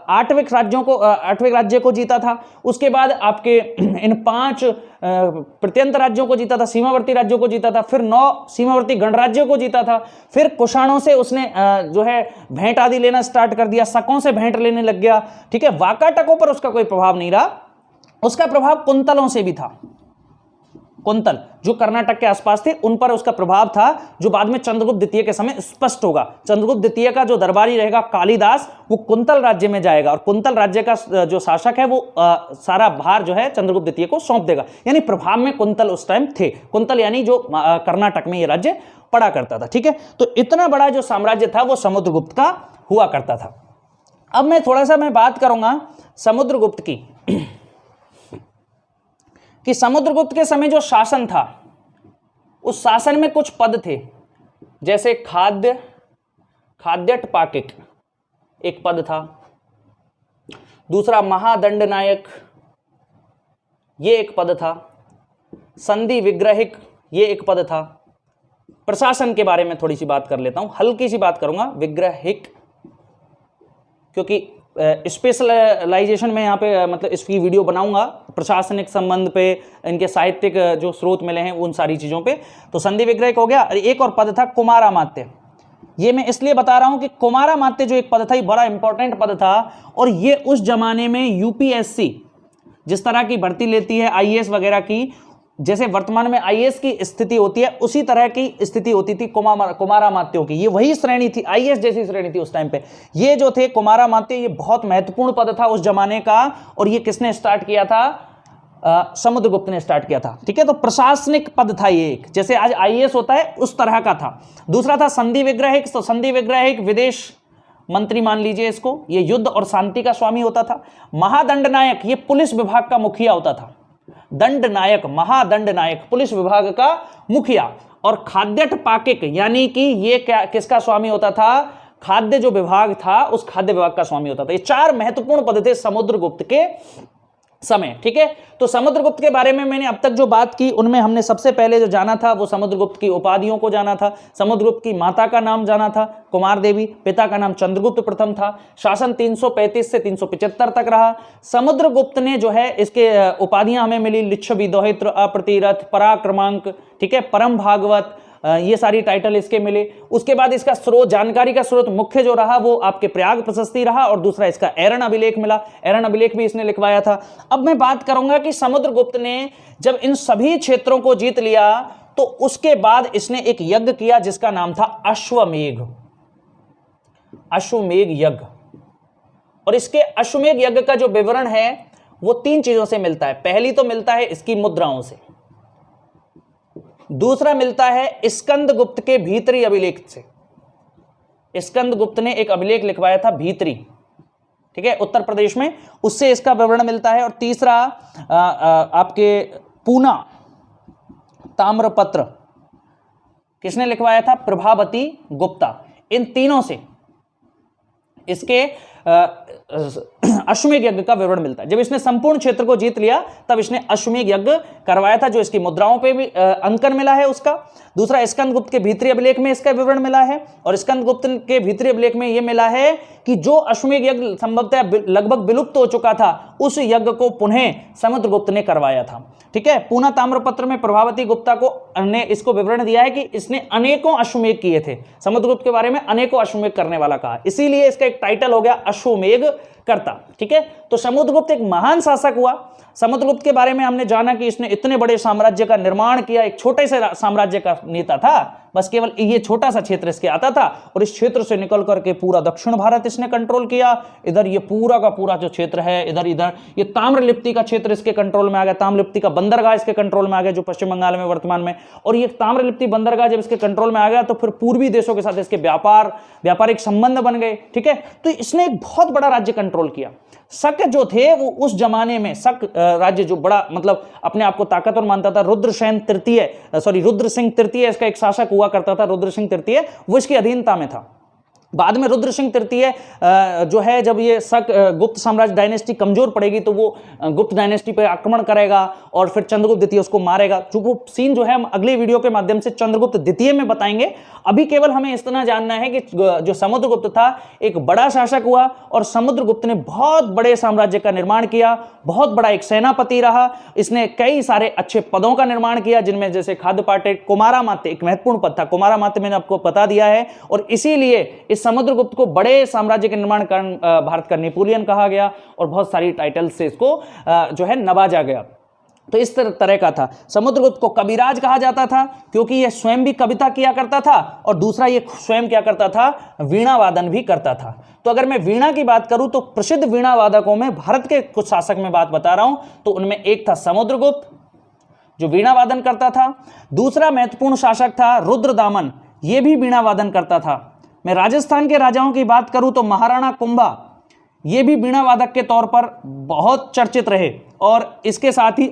8वें राज्य को जीता था। उसके बाद आपके इन 5 प्रत्यंत राज्यों को जीता था, सीमावर्ती राज्यों को जीता था। फिर 9 सीमावर्ती गणराज्यों को जीता था। फिर कुषाणों से उसने जो है भेंट आदि लेना स्टार्ट कर दिया, शकों से भेंट लेने लग गया, ठीक है? वाकाटकों पर उसका कोई प्रभाव नहीं रहा। उसका प्रभाव कुंतलों से भी था। कुंतल जो कर्नाटक के आसपास थे, उन पर उसका प्रभाव था, जो बाद में चंद्रगुप्त द्वितीय के समय स्पष्ट होगा। चंद्रगुप्त द्वितीय का जो दरबारी रहेगा कालिदास, वो कुंतल राज्य में जाएगा और कुंतल राज्य का जो शासक है वो सारा भार जो है चंद्रगुप्त द्वितीय को सौंप देगा। यानी प्रभाव में कुंतल उस टाइम थे। कुंतल यानी जो कर्नाटक में ये राज्य पड़ा करता था, ठीक है? तो इतना बड़ा जो साम्राज्य था वो समुद्रगुप्त का हुआ करता था। अब मैं थोड़ा सा बात करूंगा समुद्रगुप्त की, कि समुद्रगुप्त के समय जो शासन था, उस शासन में कुछ पद थे, जैसे खाद्यटपाकिक एक पद था। दूसरा महादंड नायक, ये एक पद था। संधि विग्रहिक, ये एक पद था। प्रशासन के बारे में थोड़ी सी बात कर लेता हूं, हल्की सी बात करूंगा विग्रहिक, क्योंकि स्पेशलाइजेशन में यहाँ पे मतलब इसकी वीडियो बनाऊंगा प्रशासनिक संबंध पे, इनके साहित्यिक जो स्रोत मिले हैं उन सारी चीज़ों पे। तो संधि विग्रहिक हो गया। एक और पद था कुमारामात्य। ये मैं इसलिए बता रहा हूँ कि कुमारामात्य जो एक पद था, ये बड़ा इंपॉर्टेंट पद था, और ये उस जमाने में यूपीएससी जिस तरह की भर्ती लेती है आईएएस वगैरह की, जैसे वर्तमान में आईएएस की स्थिति होती है, उसी तरह की स्थिति होती थी कुमारामात्यों की। ये वही श्रेणी थी, आईएएस जैसी श्रेणी थी उस टाइम पे। ये जो थे कुमारामात्य, ये बहुत महत्वपूर्ण पद था उस जमाने का, और ये किसने स्टार्ट किया था? समुद्रगुप्त ने स्टार्ट किया था, ठीक है? तो प्रशासनिक पद था ये एक, जैसे आज आईएएस होता है उस तरह का था। दूसरा था संधि विग्रहिक। तो संधि विग्रहिक विदेश मंत्री मान लीजिए इसको, ये युद्ध और शांति का स्वामी होता था। महादंड नायक, ये पुलिस विभाग का मुखिया होता था। दंड नायक, महादंड नायक, पुलिस विभाग का मुखिया। और खाद्यटपाकिक, यानी कि ये क्या, किसका स्वामी होता था? खाद्य जो विभाग था, उस खाद्य विभाग का स्वामी होता था। ये 4 महत्वपूर्ण पद थे समुद्रगुप्त के समय। ठीक है, तो समुद्रगुप्त के बारे में मैंने अब तक जो बात की उनमें हमने सबसे पहले जो जाना था वो समुद्रगुप्त की उपाधियों को जाना था। समुद्रगुप्त की माता का नाम जाना था कुमार देवी, पिता का नाम चंद्रगुप्त प्रथम था। शासन 335 से 375 तक रहा। समुद्रगुप्त ने जो है इसके उपाधियां हमें मिली, लिच्छवी, दोहित्र, अप्रतिरथ, पराक्रमांक, ठीक है, परम भागवत, ये सारी टाइटल इसके मिले। उसके बाद इसका स्रोत, जानकारी का स्रोत मुख्य जो रहा वो आपके प्रयाग प्रशस्ति रहा, और दूसरा इसका एरन अभिलेख मिला। एरन अभिलेख भी इसने लिखवाया था। अब मैं बात करूंगा कि समुद्रगुप्त ने जब इन सभी क्षेत्रों को जीत लिया तो उसके बाद इसने एक यज्ञ किया जिसका नाम था अश्वमेघ, अश्वमेघ यज्ञ। और इसके अश्वमेघ यज्ञ का जो विवरण है वो 3 चीजों से मिलता है। पहली तो मिलता है इसकी मुद्राओं से, दूसरा मिलता है स्कंदगुप्त के भीतरी अभिलेख से। स्कंदगुप्त ने एक अभिलेख लिखवाया था भीतरी, ठीक है, उत्तर प्रदेश में, उससे इसका विवरण मिलता है। और तीसरा आपके पूना ताम्रपत्र किसने लिखवाया था? प्रभावती गुप्ता। इन तीनों से इसके अश्वमेघ यज्ञ का विवरण मिलता है। जब इसने संपूर्ण क्षेत्र को जीत लिया तब इसने अश्वमेघ यज्ञ करवाया था, जो इसकी मुद्राओं पे भी अंकन मिला है उसका। दूसरा स्कंदगुप्त के भीतरी अभिलेख में इसका विवरण मिला है, और स्कंदगुप्त के भीतरी अभिलेख में यह मिला है कि जो अश्वमेघ यज्ञ संभवतः लगभग विलुप्त हो चुका था उस यज्ञ को पुनः समुद्रगुप्त ने करवाया था। ठीक है, पूना ताम्रपत्र में प्रभावती गुप्ता को ने इसको विवरण दिया है कि इसने अनेकों अश्वमेघ किए थे। समुद्रगुप्त के बारे में अनेकों अश्वमेघ करने वाला कहा, इसीलिए इसका एक टाइटल हो गया अश्वमेघ करता। ठीक है, तो समुद्रगुप्त एक महान शासक हुआ। समुद्रगुप्त के बारे में हमने जाना कि इसने इतने बड़े साम्राज्य का निर्माण किया। एक छोटे से साम्राज्य का नेता था, बस केवल ये छोटा सा क्षेत्र इसके आता था, और इस क्षेत्र से निकल करके पूरा दक्षिण भारत इसने कंट्रोल किया। इधर ये पूरा का पूरा जो क्षेत्र है, इधर ये ताम्रलिप्ति का क्षेत्र इसके कंट्रोल में आ गया। ताम्रलिप्ति का बंदरगाह इसके कंट्रोल में आ गया, जो पश्चिम बंगाल में वर्तमान में। और ये ताम्रलिप्ति बंदरगाह जब इसके कंट्रोल में आ गया तो फिर पूर्वी देशों के साथ इसके व्यापारिक संबंध बन गए। ठीक है, तो इसने एक बहुत बड़ा राज्य कंट्रोल किया। शक जो थे वो उस जमाने में, शक राज्य जो बड़ा मतलब अपने आप को ताकतवर मानता था, रुद्र सिंह तृतीय इसका एक शासक हुआ करता था। रुद्र सिंह तृतीय वो इसकी अधीनता में था। बाद में रुद्र सिंह तृतीय जो है, जब ये शक गुप्त साम्राज्य डायनेस्टी कमजोर पड़ेगी तो वो गुप्त डायनेस्टी पर आक्रमण करेगा और फिर चंद्रगुप्त द्वितीय उसको मारेगा। जो वो सीन जो है हम अगले वीडियो के माध्यम से चंद्रगुप्त द्वितीय में बताएंगे। अभी केवल हमें इतना जानना है कि जो समुद्रगुप्त था एक बड़ा शासक हुआ, और समुद्रगुप्त ने बहुत बड़े साम्राज्य का निर्माण किया, बहुत बड़ा एक सेनापति रहा। इसने कई सारे अच्छे पदों का निर्माण किया, जिनमें जैसे खाद्यपाटे, कुमारामात्य एक महत्वपूर्ण पद था। कुमारामात्य मैंने आपको बता दिया है, और इसीलिए इस समुद्रगुप्त को बड़े साम्राज्य के निर्माण कारण भारत का नेपोलियन कहा गया, और बहुत सारी टाइटल से इसको जो है नवाजा गया। तो इस तरह का था। समुद्रगुप्त को कविराज कहा जाता था क्योंकि यह स्वयं भी कविता किया करता था, और दूसरा ये स्वयं क्या करता था? वीणा वादन भी करता था। तो अगर मैं वीणा की बात करूं तो प्रसिद्ध वीणा वादकों में भारत के कुछ शासक में बात बता रहा हूं, तो उनमें एक था समुद्रगुप्त जो वीणा वादन करता था। दूसरा महत्वपूर्ण शासक था रुद्रदामन, यह भी वीणा वादन करता था। मैं राजस्थान के राजाओं की बात करूं तो महाराणा कुंभा ये भी वीणा वादक के तौर पर बहुत चर्चित रहे। और इसके साथ ही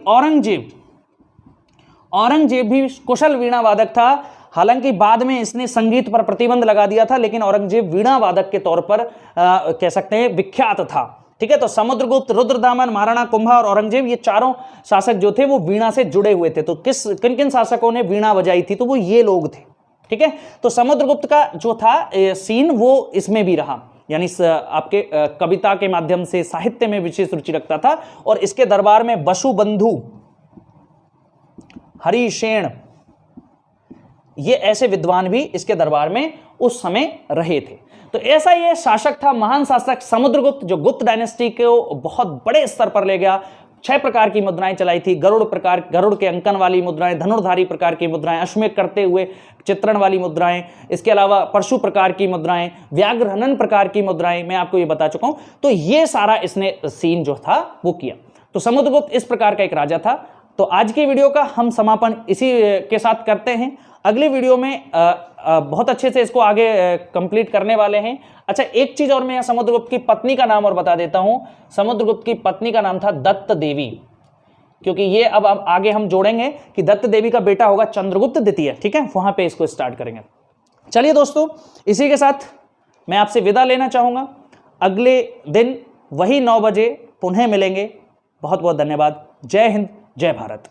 औरंगजेब भी कुशल वीणा वादक था। हालांकि बाद में इसने संगीत पर प्रतिबंध लगा दिया था, लेकिन औरंगजेब वीणा वादक के तौर पर कह सकते हैं विख्यात था। ठीक है, तो समुद्रगुप्त, रुद्रदामन, महाराणा कुंभा और औरंगजेब ये चारों शासक जो थे वो वीणा से जुड़े हुए थे। तो किन किन शासकों ने वीणा बजाई थी? तो वो ये लोग थे। ठीक है, तो समुद्रगुप्त का जो था सीन वो इसमें भी रहा, यानी आपके कविता के माध्यम से साहित्य में विशेष रुचि रखता था। और इसके दरबार में वसुबंधु, हरिशेन, ये ऐसे विद्वान भी इसके दरबार में उस समय रहे थे। तो ऐसा ये शासक था, महान शासक समुद्रगुप्त, जो गुप्त डायनेस्टी को बहुत बड़े स्तर पर ले गया। 6 प्रकार की मुद्राएं चलाई थी। गरुड़ के अंकन वाली मुद्राएं, धनुर्धारी प्रकार की मुद्राएं, अश्वमेघ करते हुए चित्रण वाली मुद्राएं, इसके अलावा परशु प्रकार की मुद्राएं, व्याघ्रहनन प्रकार की मुद्राएं, मैं आपको ये बता चुका हूं। तो ये सारा इसने सीन जो था वो किया। तो समुद्रगुप्त इस प्रकार का एक राजा था। तो आज की वीडियो का हम समापन इसी के साथ करते हैं। अगली वीडियो में बहुत अच्छे से इसको आगे कंप्लीट करने वाले हैं। अच्छा, एक चीज और मैं समुद्रगुप्त की पत्नी का नाम और बता देता हूं। समुद्रगुप्त की पत्नी का नाम था दत्त देवी, क्योंकि ये अब आगे हम जोड़ेंगे कि दत्त देवी का बेटा होगा चंद्रगुप्त द्वितीय। ठीक है, वहां पे इसको स्टार्ट करेंगे। चलिए दोस्तों, इसी के साथ मैं आपसे विदा लेना चाहूंगा। अगले दिन वही 9 बजे पुनः मिलेंगे। बहुत बहुत धन्यवाद। जय हिंद, जय भारत।